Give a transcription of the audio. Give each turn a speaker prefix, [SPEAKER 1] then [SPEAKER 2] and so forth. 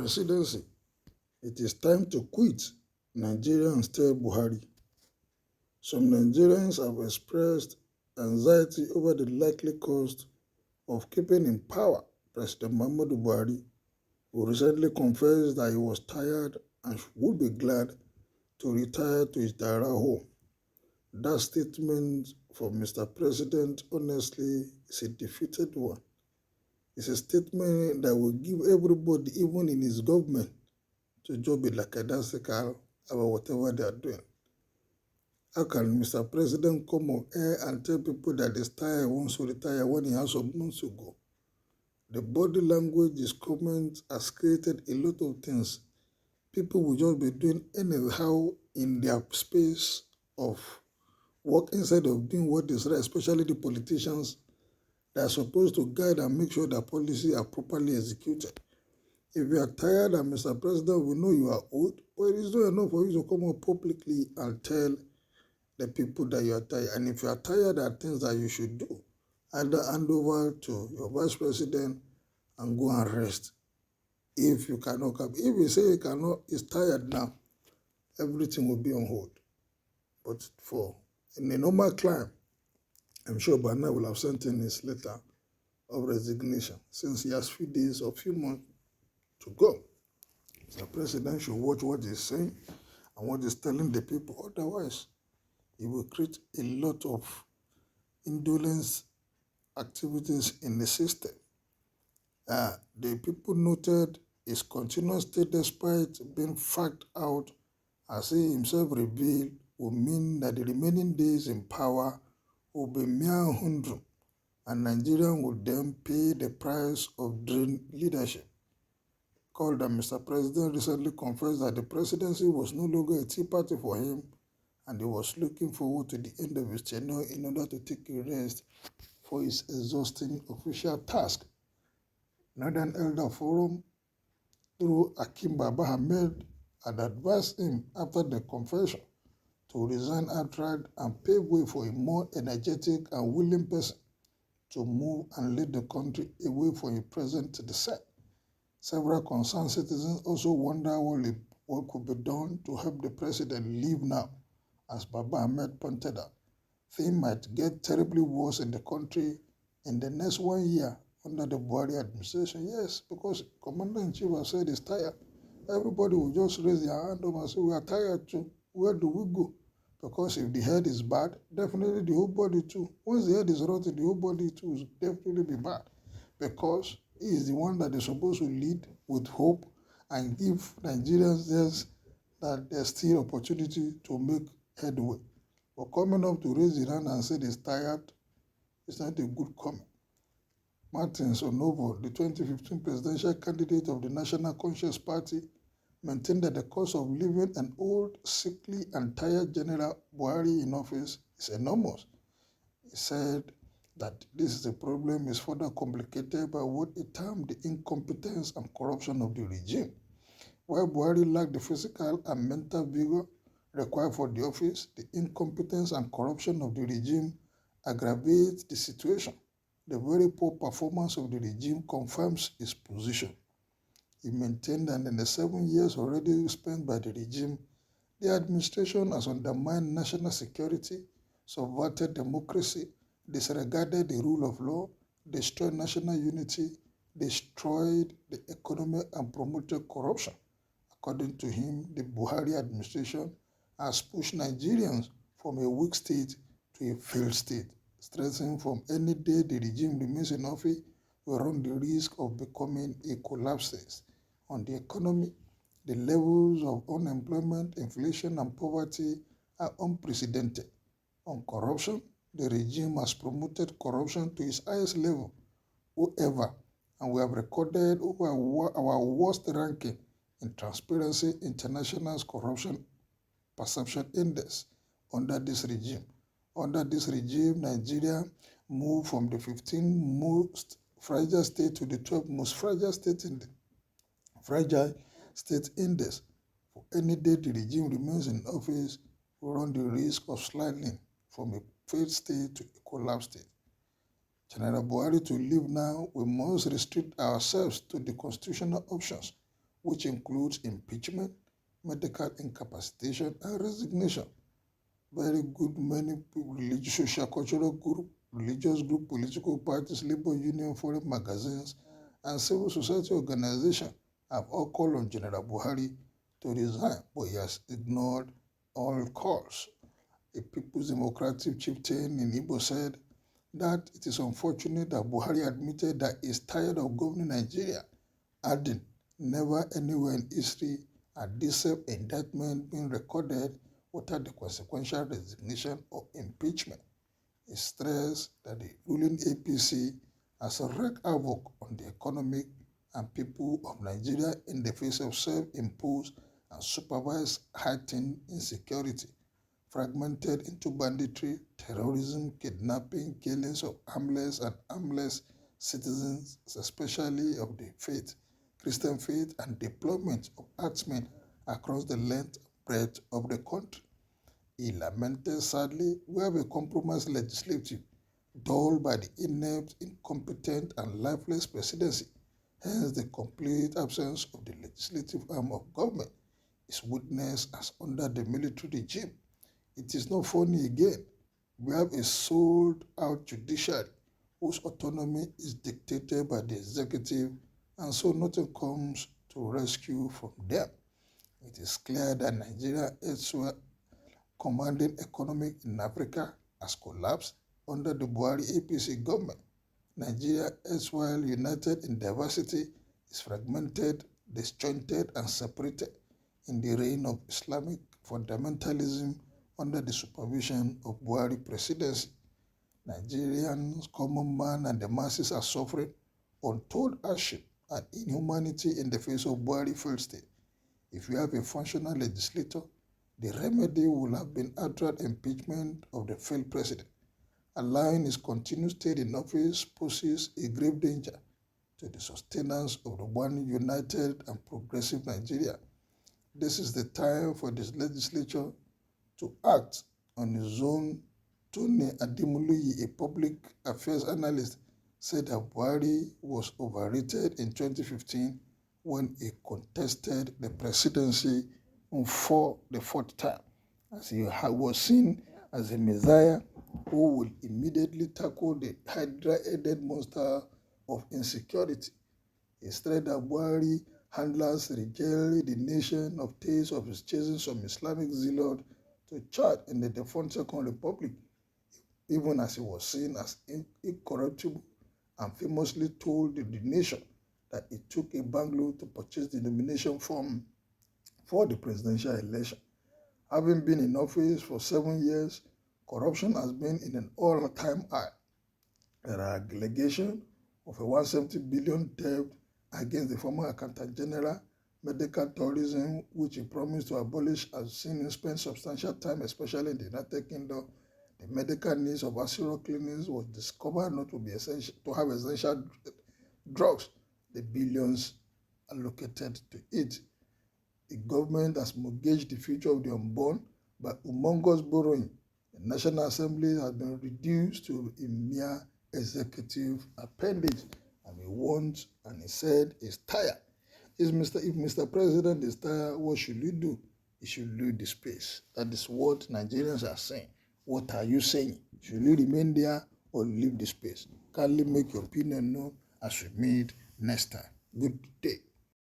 [SPEAKER 1] Presidency, it is time to quit, Nigerians tell Buhari. Some Nigerians have expressed anxiety over the likely cost of keeping in power President Muhammadu Buhari, who recently confessed that he was tired and would be glad to retire to his Daira home. That statement from Mr. President, honestly, is a defeated one. It's a statement that will give everybody, even in his government, to just be lackadaisical about whatever they are doing. How can Mr. President come on air and tell people that he's tired and wants to retire when he has some months to go? The body language, his comments has created a lot of things. People will just be doing anyhow in their space of work instead of doing what is right, especially the politicians that are supposed to guide and make sure that policies are properly executed. If you are tired and Mr. President, we know you are old, but it is not enough for you to come up publicly and tell the people that you are tired. And if you are tired, there are things that you should do. Either hand over to your vice president and go and rest. If you cannot come, if you say you cannot, is tired now, everything will be on hold. But in a normal climb, I'm sure by now will have sent in his letter of resignation since he has few days or few months to go. The president should watch what he's saying and what he's telling the people. Otherwise, it will create a lot of indolence activities in the system. The people noted his continuous state despite being fagged out, as he himself revealed, will mean that the remaining days in power will be mere humdrum, and Nigerians will then pay the price of drained leadership. Called that Mr. President recently confessed that the presidency was no longer a tea party for him, and he was looking forward to the end of his tenure in order to take a rest for his exhausting official task. Northern Elder Forum, through Akim Baba Ahmed, had advised him after the confession to resign outright and pave way for a more energetic and willing person to move and lead the country away from a present to the set. Several concerned citizens also wonder what could be done to help the president leave now. As Baba Ahmed pointed out, things might get terribly worse in the country in the next 1 year under the Buhari administration. Yes, because Commander-in-Chief has said he's tired. Everybody will just raise their hand up and say, we are tired too. Where do we go? Because if the head is bad, definitely the whole body too. Once the head is rotten, the whole body too will definitely be bad. Because he is the one that is supposed to lead with hope and give Nigerians that there's still opportunity to make headway. But coming up to raise the hand and say he's tired, it's not a good comment. Martins Onovo, the 2015 presidential candidate of the National Conscious Party, maintained that the cost of living an old, sickly, and tired General Buhari in office is enormous. He said that this is a problem is further complicated by what he termed the incompetence and corruption of the regime. While Buhari lacked the physical and mental vigor required for the office, the incompetence and corruption of the regime aggravates the situation. The very poor performance of the regime confirms his position. He maintained that in the 7 years already spent by the regime, the administration has undermined national security, subverted democracy, disregarded the rule of law, destroyed national unity, destroyed the economy, and promoted corruption. According to him, the Buhari administration has pushed Nigerians from a weak state to a failed state, stressing from any day the regime remains in office, we run the risk of becoming a collapse state. On the economy, the levels of unemployment, inflation, and poverty are unprecedented. On corruption, the regime has promoted corruption to its highest level ever, and we have recorded over our worst ranking in Transparency International's Corruption Perception Index under this regime. Under this regime, Nigeria moved from the 15th most fragile state to the 12th most fragile state in the Fragile State Index. For any day the regime remains in office, we run the risk of sliding from a failed state to a collapsed state. General Buhari to leave now, we must restrict ourselves to the constitutional options which includes impeachment, medical incapacitation, and resignation. Very good many people, religious, social, cultural group, religious group, political parties, labor union, foreign magazines, and civil society organizations have all called on General Buhari to resign, but he has ignored all calls. A People's Democratic chieftain in Igbo said that it is unfortunate that Buhari admitted that he is tired of governing Nigeria, adding, never anywhere in history had this self-indictment been recorded without the consequential resignation or impeachment. He stressed that the ruling APC has wreaked havoc on the economic and people of Nigeria in the face of self-imposed and supervised heightened insecurity, fragmented into banditry, terrorism, kidnapping, killings of harmless and harmless citizens, especially of the faith, Christian faith, and deployment of herdsmen across the length and breadth of the country. He lamented, sadly, we have a compromised legislative, dulled by the inept, incompetent, and lifeless presidency. Hence, the complete absence of the legislative arm of government is witnessed as under the military regime. It is not funny again. We have a sold-out judiciary whose autonomy is dictated by the executive, and so nothing comes to rescue from them. It is clear that Nigeria, elsewhere commanding economic in Africa, has collapsed under the Buhari APC government. Nigeria, elsewhere united in diversity, is fragmented, disjointed, and separated in the reign of Islamic fundamentalism under the supervision of Buhari presidency. Nigerians, common man, and the masses are suffering untold hardship and inhumanity in the face of Buhari failed state. If we have a functional legislator, the remedy would have been outright impeachment of the failed president. Allowing his continued stay in office poses a grave danger to the sustenance of the one united and progressive Nigeria. This is the time for this legislature to act on his own. Tony Adimuluyi, a public affairs analyst, said that Buhari was overrated in 2015 when he contested the presidency for the fourth time, as he was seen as a messiah who would immediately tackle the hydra-headed monster of insecurity. He said that Buhari handlers regaled the nation of tales of his chasing some Islamic zealot to charge in the defunct Second Republic, even as he was seen as incorruptible, and famously told the nation that it took a bank loan to purchase the nomination form for the presidential election. Having been in office for 7 years, corruption has been in an all-time high. There are allegations of a 170 billion debt against the former Accountant General. Medical tourism, which he promised to abolish, has seen him spend substantial time, especially in the United Kingdom. The medical needs of Asuro clinics was discovered not to be essential to have essential drugs. The billions allocated to it. The government has mortgaged the future of the unborn by humongous borrowing. The National Assembly has been reduced to a mere executive appendage, and he said he's tired. If Mr. President is tired, what should we do? He should leave the space. That is what Nigerians are saying. What are you saying? Should we remain there or leave the space? Kindly make your opinion known as we meet next time. Good day.